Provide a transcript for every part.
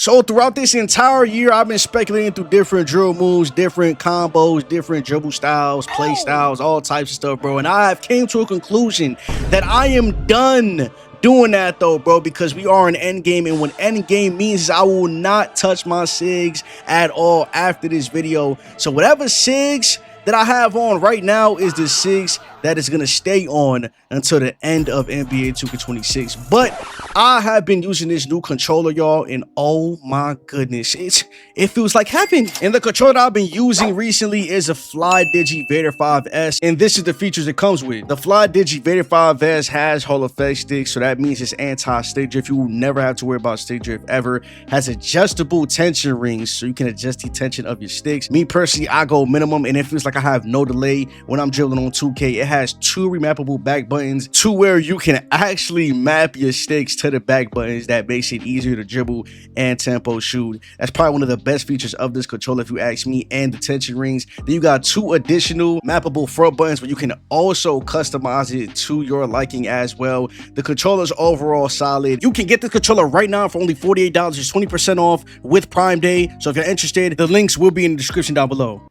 So throughout this entire year, I've been speculating through different drill moves, different combos, different dribble styles, play styles, all types of stuff, bro. And I have came to a conclusion that I am done doing that though, bro, because we are in endgame, and what endgame means is I will not touch my SIGs at all after this video. So whatever SIGs that I have on right now is the SIGs that is going to stay on until the end of NBA 2K26. But I have been using this new controller, y'all, and oh my goodness, it feels like heaven. And the controller that I've been using recently is a FlyDigi Vader 5S, and this is the features it comes with. The FlyDigi Vader 5S has Hall effect sticks, so that means it's anti-stick drift. You will never have to worry about stick drift ever. Has adjustable tension rings, so you can adjust the tension of your sticks. Me personally, I go minimum, and it feels like I have no delay when I'm dribbling on 2K. It has 2 remappable back buttons to where you can actually map your sticks to the back buttons. That makes it easier to dribble and tempo shoot. That's probably one of the best features of this controller if you ask me, and the tension rings. Then you got 2 additional mappable front buttons where you can also customize it to your liking as well. The controller's overall solid. You can get the controller right now for only $48. It's 20% off with Prime Day. So if you're interested, the links will be in the description down below.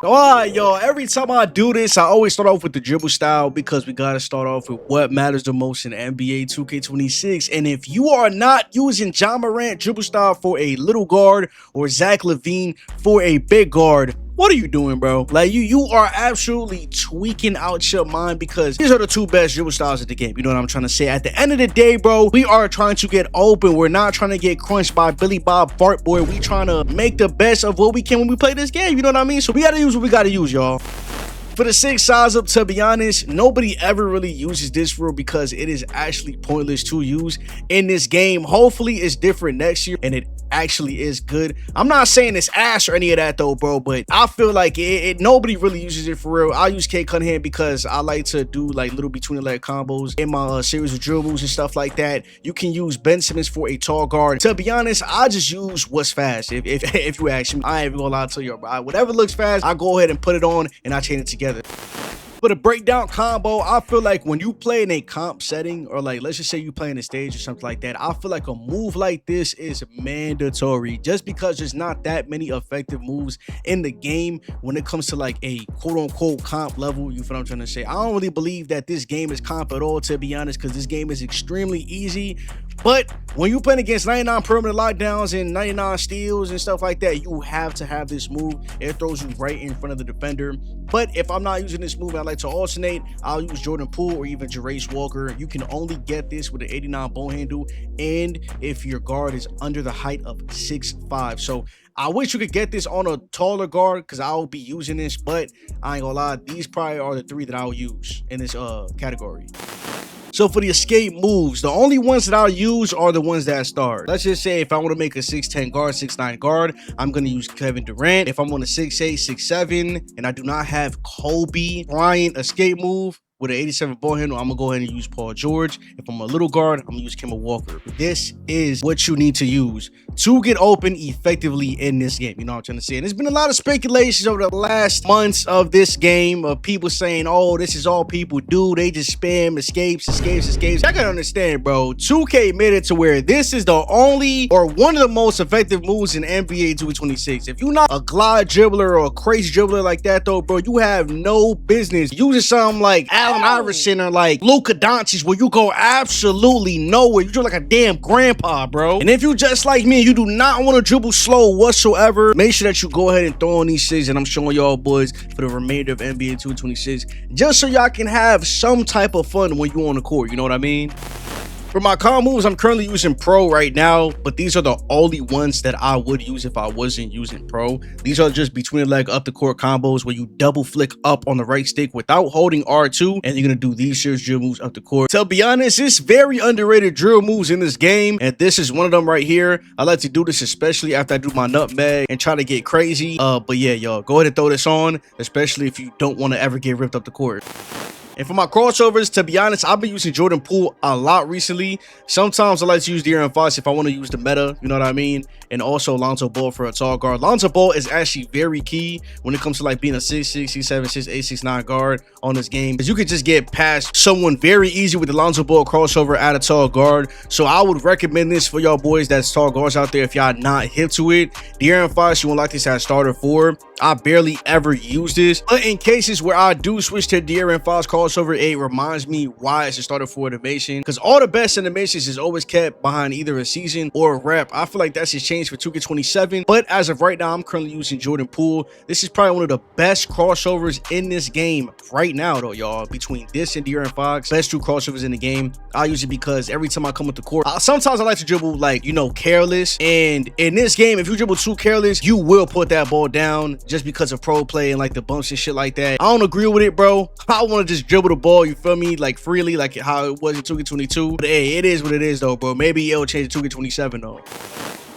Alright, y'all, every time I do this, I always start off with the dribble style because we gotta start off with what matters the most in NBA 2K26. And if you are not using Ja Morant dribble style for a little guard or Zach LaVine for a big guard, what are you doing, bro? Like, you are absolutely tweaking out your mind, because these are the 2 best dribble styles of the game. You know what I'm trying to say? At the end of the day, bro, we are trying to get open. We're not trying to get crunched by Billy Bob Fart Boy. We trying to make the best of what we can when we play this game. You know what I mean? So we gotta use what we gotta use, y'all. For the 6 size up, to be honest, nobody ever really uses this rule because it is actually pointless to use in this game. Hopefully it's different next year and it actually is good. I'm not saying it's ass or any of that though, bro, but I feel like nobody really uses it for real. I use K Cunningham because I like to do like little between the leg combos in my series of drill moves and stuff like that. You can use Ben Simmons for a tall guard. To be honest, I just use what's fast. If you ask me, I ain't even gonna lie to you, bro. Whatever looks fast, I go ahead and put it on and I chain it together. For the breakdown combo, I feel like when you play in a comp setting, or like let's just say you play in a stage or something like that, I feel like a move like this is mandatory, just because there's not that many effective moves in the game when it comes to like a quote-unquote comp level. You feel what I'm trying to say? I don't really believe that this game is comp at all, to be honest, because this game is extremely easy. But when you're playing against 99 perimeter lockdowns and 99 steals and stuff like that, you have to have this move. It throws you right in front of the defender. But if I'm not using this move, I like to alternate. I'll use Jordan Poole or even Jarace Walker. You can only get this with an 89 bone handle, and if your guard is under the height of 6'5". So I wish you could get this on a taller guard because I'll be using this, but I ain't gonna lie, these probably are the 3 that I'll use in this category. So for the escape moves, the only ones that I'll use are the ones that start. Let's just say if I want to make a 6'10 guard, 6'9 guard, I'm going to use Kevin Durant. If I'm on a 6'8, 6'7, and I do not have Kobe Bryant escape move with an 87 ball handle, I'm gonna go ahead and use Paul George. If I'm a little guard, I'm gonna use Kemba Walker. This is what you need to use to get open effectively in this game. You know what I'm trying to say? And there's been a lot of speculations over the last months of this game of people saying, oh, this is all people do. They just spam escapes. I gotta understand, bro. 2K made it to where this is the only or one of the most effective moves in NBA 2K26. If you're not a glide dribbler or a crazy dribbler like that, though, bro, you have no business using something like Allen Iverson or like Luka Doncic, where you go absolutely nowhere. You dribble like a damn grandpa, bro. And if you just like me, you do not want to dribble slow whatsoever, make sure that you go ahead and throw on these 6 and I'm showing y'all boys for the remainder of NBA 2K26, just so y'all can have some type of fun when you on the court. You know what I mean? For my comp moves, I'm currently using Pro right now, but these are the only ones that I would use if I wasn't using Pro. These are just between the leg up the court combos where you double flick up on the right stick without holding R2, and you're gonna do these serious drill moves up the court. To be honest, it's very underrated drill moves in this game, and this is one of them right here. I like to do this especially after I do my nutmeg and try to get crazy. But yeah, y'all, go ahead and throw this on, especially if you don't want to ever get ripped up the court. And for my crossovers, to be honest, I've been using Jordan Poole a lot recently. Sometimes I like to use De'Aaron Fox if I want to use the meta, you know what I mean? And also Lonzo Ball for a tall guard. Lonzo Ball is actually very key when it comes to like being a 6'6", 6'7", 6'8", 6'9" guard on this game, because you could just get past someone very easy with the Lonzo Ball crossover at a tall guard. So I would recommend this for y'all boys that's tall guards out there if y'all not hip to it. De'Aaron Fox, you won't like this as starter 4. I barely ever use this, but in cases where I do switch to De'Aaron Fox crossover, it reminds me why it's a starter 4 animation, because all the best animations is always kept behind either a season or a rep. I feel like that's just changed for 2K27, but as of right now, I'm currently using Jordan Poole. This is probably one of the best crossovers in this game right now though, y'all. Between this and De'Aaron Fox, best 2 crossovers in the game. I use it because every time I come with the court, sometimes I like to dribble like, you know, careless, and in this game, if you dribble too careless, you will put that ball down just because of pro play and like the bumps and shit like that. I don't agree with it, bro. I want to just dribble the ball, you feel me, like freely, like how it was in 2K22. But hey, it is what it is though, bro. Maybe it'll change in 2K27 though.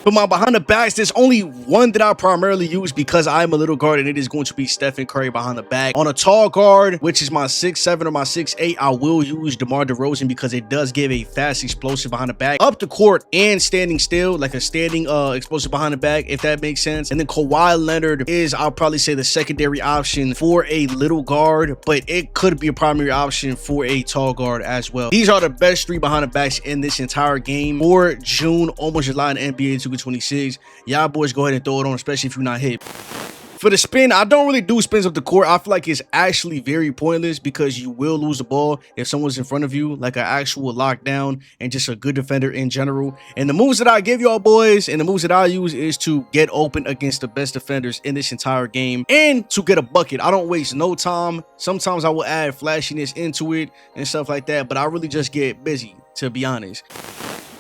For my behind the backs, there's only one that I primarily use because I'm a little guard, and it is going to be Stephen Curry behind the back. On a tall guard, which is my 6'7" or my 6'8", I will use DeMar DeRozan because it does give a fast explosive behind the back, up the court and standing still, like a standing explosive behind the back, if that makes sense. And then Kawhi Leonard is, I'll probably say, the secondary option for a little guard, but it could be a primary option for a tall guard as well. These are the best 3 behind the backs in this entire game for June, almost July in NBA 2K26. Y'all boys go ahead and throw it on, especially if you're not hit. For the spin, I don't really do spins up the court. I feel like it's actually very pointless because you will lose the ball if someone's in front of you, like an actual lockdown and just a good defender in general. And the moves that I give y'all boys and the moves that I use is to get open against the best defenders in this entire game and to get a bucket. I don't waste no time. Sometimes I will add flashiness into it and stuff like that, but I really just get busy, to be honest.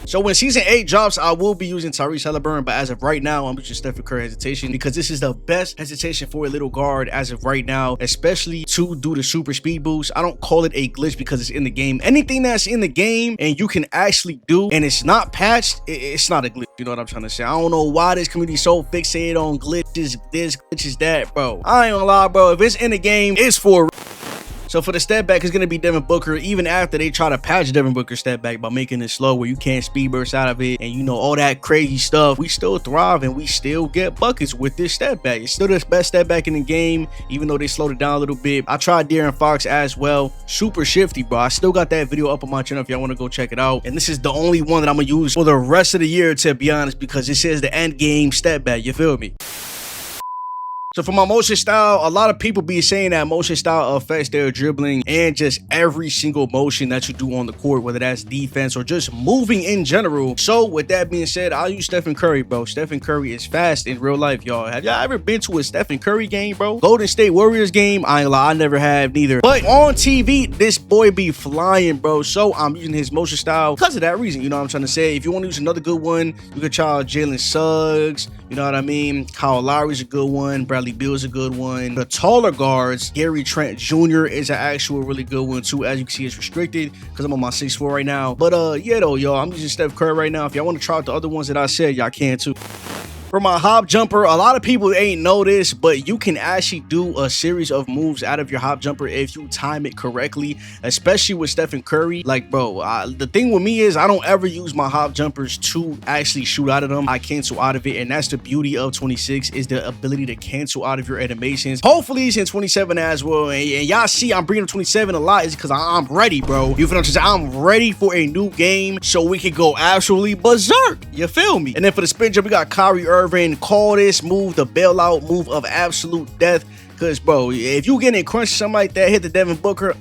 So when season 8 drops, I will be using Tyrese Halliburton, but as of right now, I'm using Stephen Curry hesitation because this is the best hesitation for a little guard as of right now, especially to do the super speed boost. I don't call it a glitch because it's in the game. Anything that's in the game and you can actually do and it's not patched, it's not a glitch. You know what I'm trying to say? I don't know why this community is so fixated on glitches, this, glitches, that, bro. I ain't gonna lie, bro. If it's in the game, it's for. So for the step back, it's going to be Devin Booker, even after they try to patch Devin Booker's step back by making it slow where you can't speed burst out of it and, you know, all that crazy stuff. We still thrive and we still get buckets with this step back. It's still the best step back in the game, even though they slowed it down a little bit. I tried De'Aaron Fox as well. Super shifty, bro. I still got that video up on my channel if y'all want to go check it out. And this is the only one that I'm going to use for the rest of the year, to be honest, because it says the end game step back. You feel me? So for my motion style, a lot of people be saying that motion style affects their dribbling and just every single motion that you do on the court, whether that's defense or just moving in general. So with that being said, I'll use Stephen Curry, bro. Stephen Curry is fast in real life, y'all. Have y'all ever been to a Stephen Curry game, bro? Golden State Warriors game? I ain't lie, I never have neither. But on TV, this boy be flying, bro. So I'm using his motion style because of that reason. You know what I'm trying to say? If you want to use another good one, you could try Jalen Suggs. You know what I mean? Kyle Lowry's a good one. Bradley Beal's a good one. The taller guards, Gary Trent Jr. is an actual really good one too. As you can see, it's restricted because I'm on my 6'4" right now. But yeah though, y'all, I'm using Steph Curry right now. If y'all want to try out the other ones that I said, y'all can too. For my hop jumper, a lot of people ain't know this, but you can actually do a series of moves out of your hop jumper if you time it correctly, especially with Stephen Curry. Like, bro, the thing with me is I don't ever use my hop jumpers to actually shoot out of them. I cancel out of it, and that's the beauty of 26 is the ability to cancel out of your animations. Hopefully it's in 27 as well, and y'all see I'm bringing up 27 a lot is because I'm ready, bro. You feel what I'm saying? I'm ready for a new game so we can go absolutely berserk. You feel me? And then for the spin jump, we got Kyrie Irving. Call this move the bailout move of absolute death, because bro, if you get in crunch something like that, hit the Devin Booker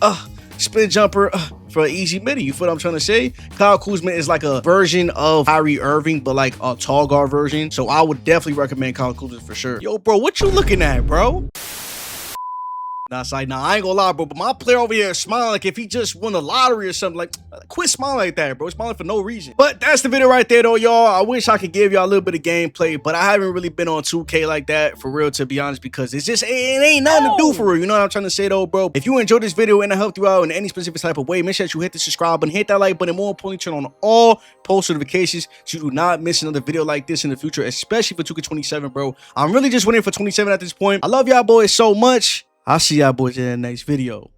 spin jumper for an easy midi. You feel what I'm trying to say? Kyle Kuzma is like a version of Kyrie Irving, but like a tall guard version, so I would definitely recommend Kyle Kuzma for sure. Yo bro, what you looking at, bro? Nah, it's like, nah, I ain't gonna lie, bro, but my player over here is smiling like if he just won the lottery or something. Like, quit smiling like that, bro. Smiling for no reason. But that's the video right there, though, y'all. I wish I could give y'all a little bit of gameplay, but I haven't really been on 2K like that, for real, to be honest, because it's just, it ain't nothing to do for real. You know what I'm trying to say, though, bro? If you enjoyed this video and I helped you out in any specific type of way, make sure that you hit the subscribe button, hit that like button, and more importantly, turn on all post notifications so you do not miss another video like this in the future, especially for 2K27, bro. I'm really just waiting for 27 at this point. I love y'all boys so much. I'll see y'all boys in the next video.